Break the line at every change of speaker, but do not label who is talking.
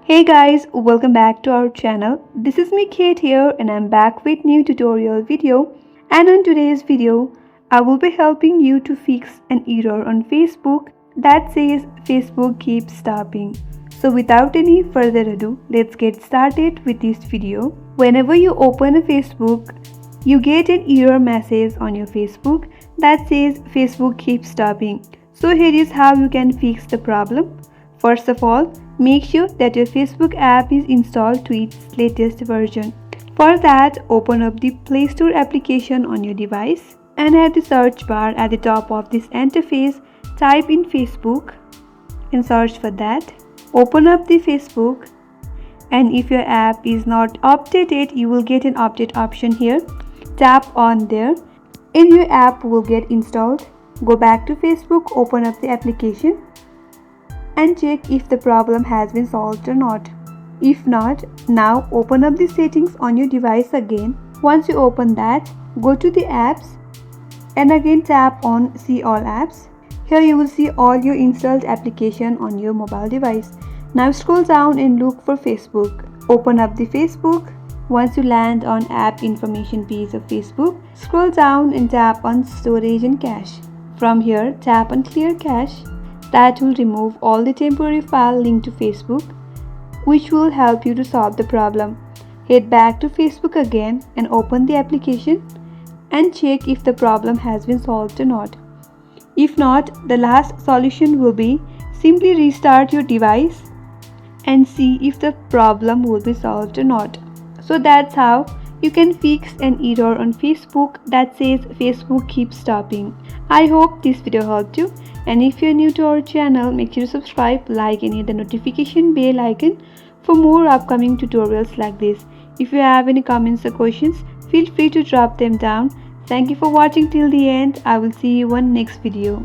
Hey guys, welcome back to our channel. This is me Kate here and I'm back with new tutorial video. And in today's video, I will be helping you to fix an error on Facebook that says Facebook keeps stopping. So without any further ado, let's get started with this video. Whenever you open a Facebook, you get an error message on your Facebook that says Facebook keeps stopping. So here is how you can fix the problem. First of all, make sure that your Facebook app is installed to its latest version. For that, open up the Play Store application on your device and at the search bar at the top of this interface, type in Facebook and search for that. Open up the Facebook, and if your app is not updated, you will get an update option here. Tap on there and your app will get installed. Go back to Facebook, open up the application and check if the problem has been solved or not. If not, now open up the settings on your device again. Once you open that, go to the apps and again tap on see all apps. Here you will see all your installed application on your mobile device. Now scroll down and look for Facebook. Open up the Facebook. Once you land on app information page of Facebook, scroll down and tap on storage and cache. From here, tap on clear cache. That will remove all the temporary file linked to Facebook, which will help you to solve the problem. Head back to Facebook again and open the application and check if the problem has been solved or not. If not, the last solution will be simply restart your device and see if the problem will be solved or not. So that's how you can fix an error on Facebook that says Facebook keeps stopping. I hope this video helped you, and if you're new to our channel, make sure to subscribe, like and hit the notification bell icon for more upcoming tutorials like this. If you have any comments or questions, feel free to drop them down. Thank you for watching till the end. I will see you on next video.